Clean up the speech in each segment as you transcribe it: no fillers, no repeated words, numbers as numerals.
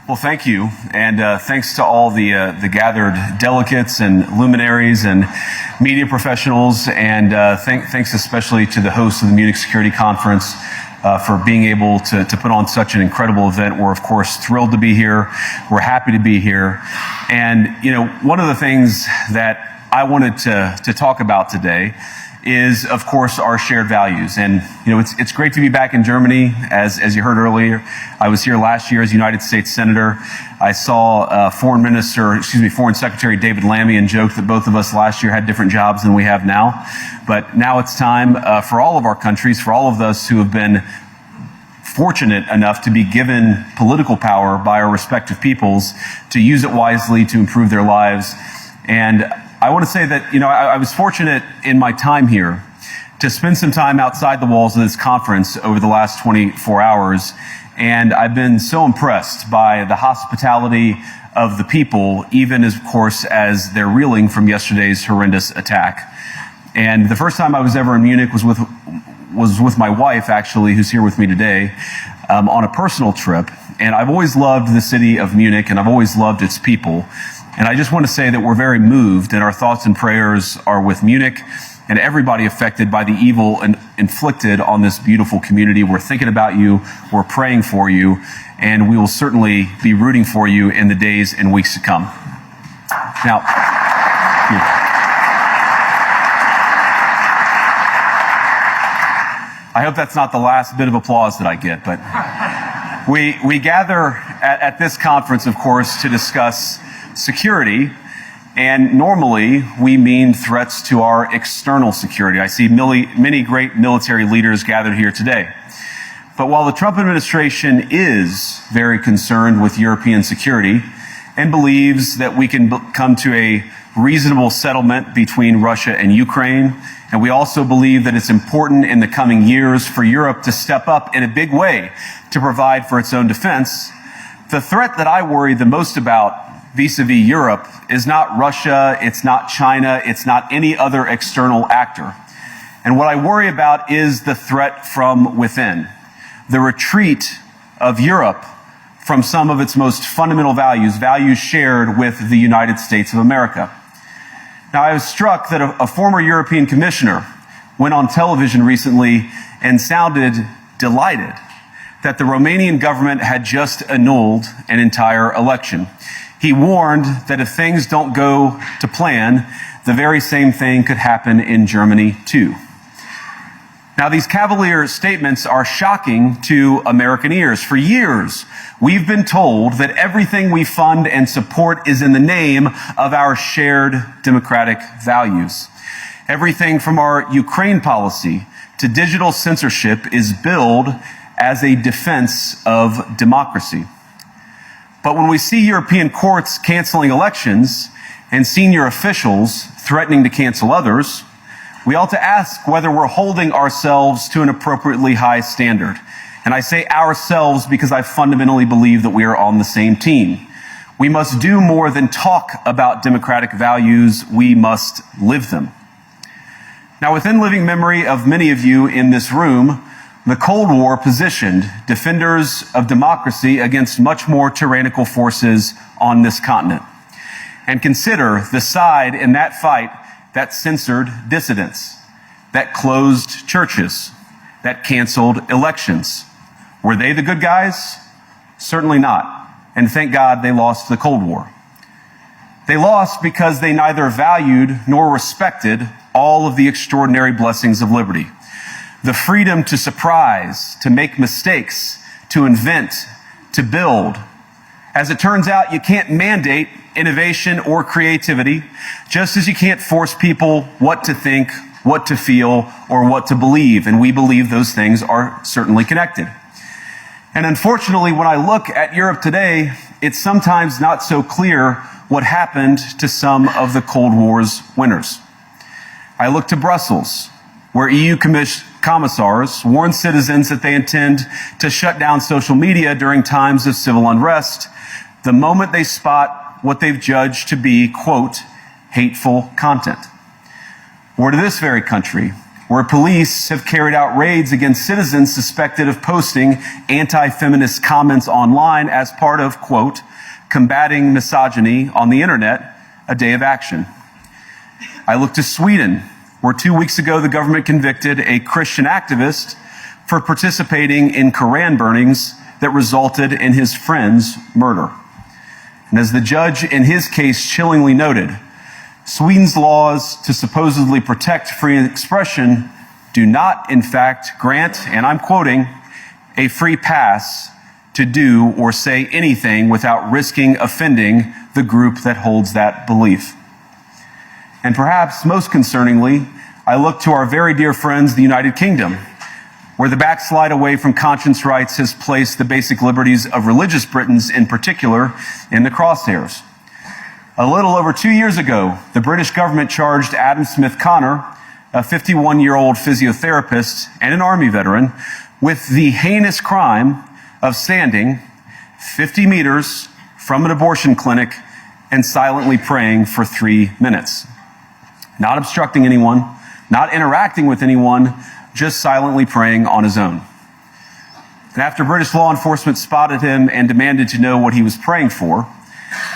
Well, thank you, and thanks to all the gathered delegates and luminaries and media professionals, and thanks especially to the hosts of the Munich Security Conference for being able to put on such an incredible event. We're, of course, thrilled to be here. We're happy to be here. And, you know, one of the things that I wanted to talk about today is, of course, our shared values. And, you know, it's great to be back in Germany. As you heard earlier, I was here last year as United States Senator. I saw Foreign Secretary David Lammy and joked that both of us last year had different jobs than we have now. But now it's time for all of our countries, for all of us who have been fortunate enough to be given political power by our respective peoples, to use it wisely to improve their lives. And I want to say that, you know, I was fortunate in my time here to spend some time outside the walls of this conference over the last 24 hours. And I've been so impressed by the hospitality of the people, even as, of course, as they're reeling from yesterday's horrendous attack. And the first time I was ever in Munich was with my wife, actually, who's here with me today, on a personal trip. And I've always loved the city of Munich, and I've always loved its people. And I just want to say that we're very moved, and our thoughts and prayers are with Munich and everybody affected by the evil inflicted on this beautiful community. We're thinking about you, we're praying for you, and we will certainly be rooting for you in the days and weeks to come. Now, I hope that's not the last bit of applause that I get, but we gather at this conference, of course, to discuss security, and normally we mean threats to our external security. I see many great military leaders gathered here today. But while the Trump administration is very concerned with European security and believes that we can come to a reasonable settlement between Russia and Ukraine, and we also believe that it's important in the coming years for Europe to step up in a big way to provide for its own defense, the threat that I worry the most about vis-a-vis Europe is not Russia, it's not China, it's not any other external actor. And what I worry about is the threat from within, the retreat of Europe from some of its most fundamental values shared with the United States of America. Now, I was struck that a former European commissioner went on television recently and sounded delighted that the Romanian government had just annulled an entire election. He warned that if things don't go to plan, the very same thing could happen in Germany too. Now, these cavalier statements are shocking to American ears. For years, we've been told that everything we fund and support is in the name of our shared democratic values. Everything from our Ukraine policy to digital censorship is billed as a defense of democracy. But when we see European courts canceling elections and senior officials threatening to cancel others, we ought to ask whether we're holding ourselves to an appropriately high standard. And I say ourselves because I fundamentally believe that we are on the same team. We must do more than talk about democratic values, we must live them. Now, within living memory of many of you in this room, the Cold War positioned defenders of democracy against much more tyrannical forces on this continent. And consider the side in that fight that censored dissidents, that closed churches, that canceled elections. Were they the good guys? Certainly not. And thank God they lost the Cold War. They lost because they neither valued nor respected all of the extraordinary blessings of liberty. The freedom to surprise, to make mistakes, to invent, to build. As it turns out, you can't mandate innovation or creativity, just as you can't force people what to think, what to feel, or what to believe. And we believe those things are certainly connected. And unfortunately, when I look at Europe today, it's sometimes not so clear what happened to some of the Cold War's winners. I look to Brussels, where EU commissars warn citizens that they intend to shut down social media during times of civil unrest the moment they spot what they've judged to be, quote, hateful content. Or to this very country, where police have carried out raids against citizens suspected of posting anti-feminist comments online as part of, quote, combating misogyny on the internet, a day of action. I look to Sweden, where 2 weeks ago the government convicted a Christian activist for participating in Koran burnings that resulted in his friend's murder. And as the judge in his case chillingly noted, Sweden's laws to supposedly protect free expression do not, in fact, grant, and I'm quoting, a free pass to do or say anything without risking offending the group that holds that belief. And perhaps most concerningly, I look to our very dear friends, the United Kingdom, where the backslide away from conscience rights has placed the basic liberties of religious Britons in particular in the crosshairs. A little over 2 years ago, the British government charged Adam Smith Connor, a 51-year-old physiotherapist and an Army veteran, with the heinous crime of standing 50 meters from an abortion clinic and silently praying for 3 minutes. Not obstructing anyone, not interacting with anyone, just silently praying on his own. And after British law enforcement spotted him and demanded to know what he was praying for,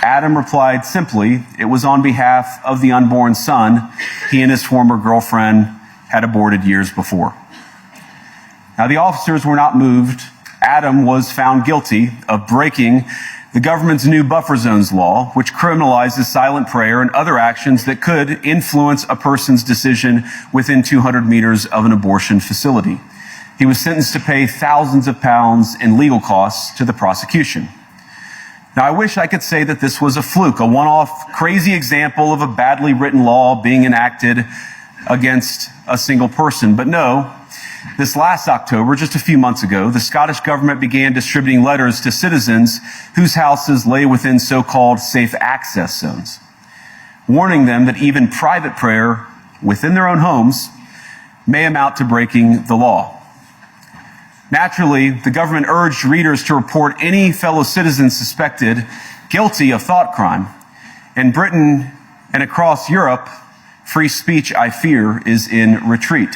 Adam replied simply, it was on behalf of the unborn son he and his former girlfriend had aborted years before. Now, the officers were not moved. Adam was found guilty of breaking the government's new buffer zones law, which criminalizes silent prayer and other actions that could influence a person's decision within 200 meters of an abortion facility. He was sentenced to pay thousands of pounds in legal costs to the prosecution. Now, I wish I could say that this was a fluke, a one-off crazy example of a badly written law being enacted against a single person. But no, this last October, just a few months ago, the Scottish government began distributing letters to citizens whose houses lay within so-called safe access zones, warning them that even private prayer within their own homes may amount to breaking the law. Naturally, the government urged readers to report any fellow citizens suspected guilty of thought crime. In Britain and across Europe, free speech, I fear, is in retreat.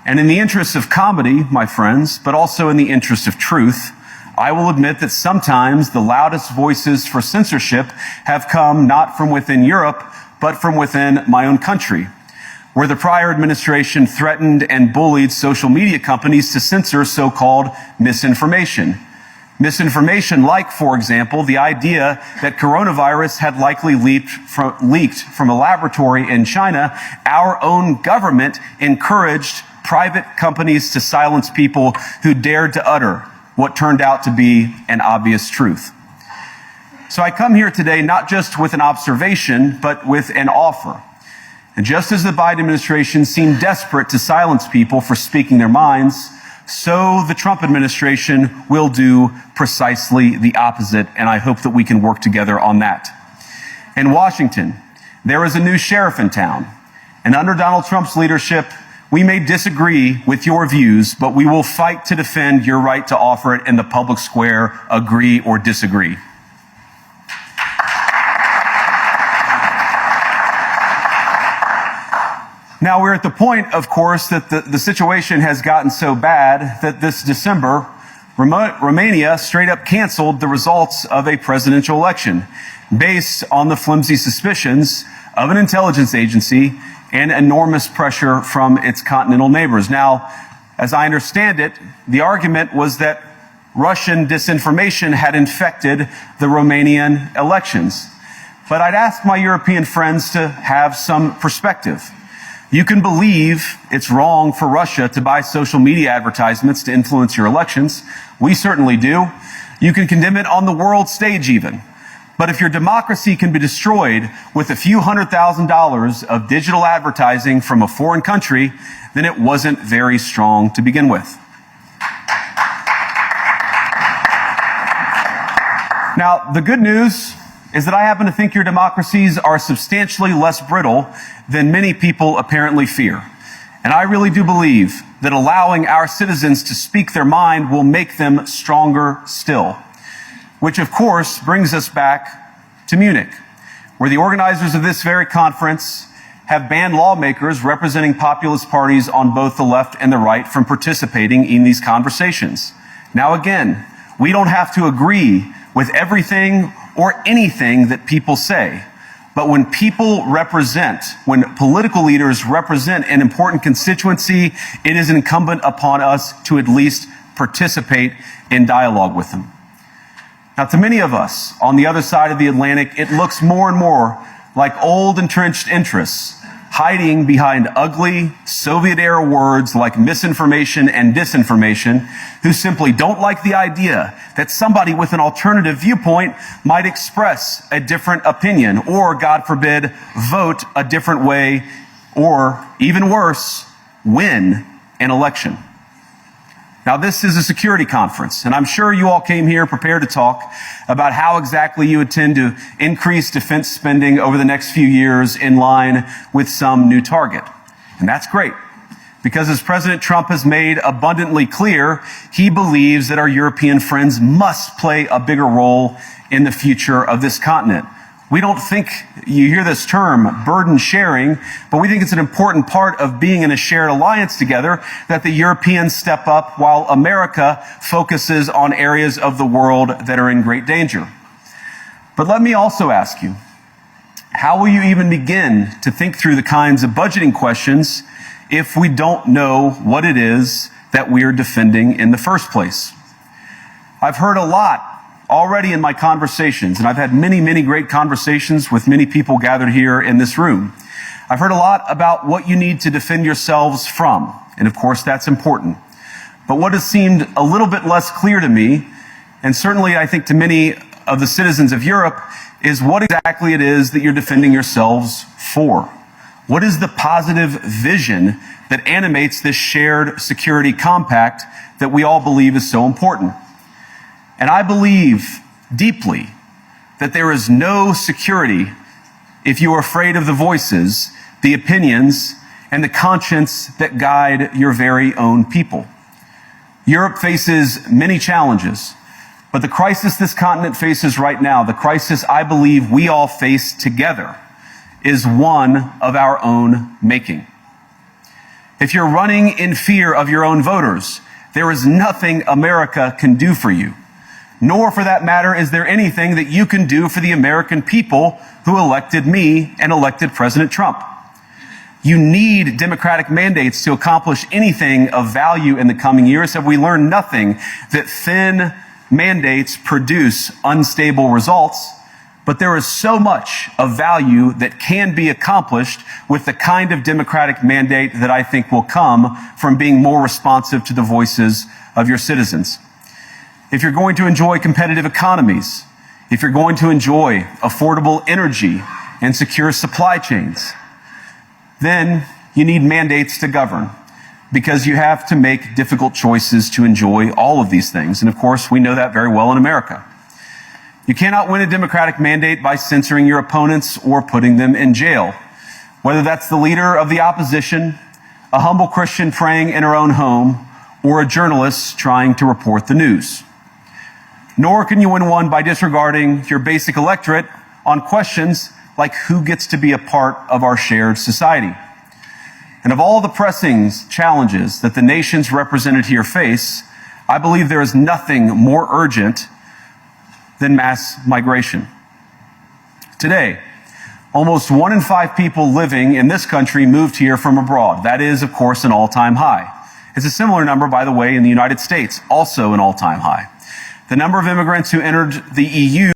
And in the interest of comedy, my friends, but also in the interest of truth, I will admit that sometimes the loudest voices for censorship have come not from within Europe, but from within my own country, where the prior administration threatened and bullied social media companies to censor so-called misinformation. Misinformation like, for example, the idea that coronavirus had likely leaked from a laboratory in China. Our own government encouraged private companies to silence people who dared to utter what turned out to be an obvious truth. So I come here today not just with an observation, but with an offer. And just as the Biden administration seemed desperate to silence people for speaking their minds, so the Trump administration will do precisely the opposite, and I hope that we can work together on that. In Washington, there is a new sheriff in town, and under Donald Trump's leadership, we may disagree with your views, but we will fight to defend your right to offer it in the public square, agree or disagree. Now, we're at the point, of course, that the situation has gotten so bad that this December, Romania straight up canceled the results of a presidential election based on the flimsy suspicions of an intelligence agency and enormous pressure from its continental neighbors. Now, as I understand it, the argument was that Russian disinformation had infected the Romanian elections. But I'd ask my European friends to have some perspective. You can believe it's wrong for Russia to buy social media advertisements to influence your elections. We certainly do. You can condemn it on the world stage even. But if your democracy can be destroyed with a few $100,000 of digital advertising from a foreign country, then it wasn't very strong to begin with. Now, the good news is that I happen to think your democracies are substantially less brittle than many people apparently fear. And I really do believe that allowing our citizens to speak their mind will make them stronger still. Which, of course, brings us back to Munich, where the organizers of this very conference have banned lawmakers representing populist parties on both the left and the right from participating in these conversations. Now again, we don't have to agree with everything or anything that people say. But when political leaders represent an important constituency, it is incumbent upon us to at least participate in dialogue with them. Now, to many of us on the other side of the Atlantic, it looks more and more like old entrenched interests hiding behind ugly Soviet-era words like misinformation and disinformation, who simply don't like the idea that somebody with an alternative viewpoint might express a different opinion or, God forbid, vote a different way or, even worse, win an election. Now, this is a security conference, and I'm sure you all came here prepared to talk about how exactly you intend to increase defense spending over the next few years in line with some new target. And that's great, because as President Trump has made abundantly clear, he believes that our European friends must play a bigger role in the future of this continent. We don't think, you hear this term, burden sharing, but we think it's an important part of being in a shared alliance together that the Europeans step up while America focuses on areas of the world that are in great danger. But let me also ask you, how will you even begin to think through the kinds of budgeting questions if we don't know what it is that we are defending in the first place? I've heard a lot already in my conversations, and I've had many, many great conversations with many people gathered here in this room. I've heard a lot about what you need to defend yourselves from, and of course that's important. But what has seemed a little bit less clear to me, and certainly I think to many of the citizens of Europe, is what exactly it is that you're defending yourselves for. What is the positive vision that animates this shared security compact that we all believe is so important? And I believe deeply that there is no security if you are afraid of the voices, the opinions, and the conscience that guide your very own people. Europe faces many challenges, but the crisis this continent faces right now, the crisis I believe we all face together, is one of our own making. If you're running in fear of your own voters, there is nothing America can do for you. Nor, for that matter, is there anything that you can do for the American people who elected me and elected President Trump. You need democratic mandates to accomplish anything of value in the coming years. Have we learned nothing that thin mandates produce unstable results? But there is so much of value that can be accomplished with the kind of democratic mandate that I think will come from being more responsive to the voices of your citizens. If you're going to enjoy competitive economies, if you're going to enjoy affordable energy and secure supply chains, then you need mandates to govern, because you have to make difficult choices to enjoy all of these things. And of course, we know that very well in America. You cannot win a democratic mandate by censoring your opponents or putting them in jail, whether that's the leader of the opposition, a humble Christian praying in her own home, or a journalist trying to report the news. Nor can you win one by disregarding your basic electorate on questions like who gets to be a part of our shared society. And of all the pressing challenges that the nations represented here face, I believe there is nothing more urgent than mass migration. Today, almost 1 in 5 people living in this country moved here from abroad. That is, of course, an all-time high. It's a similar number, by the way, in the United States, also an all-time high. The number of immigrants who entered the EU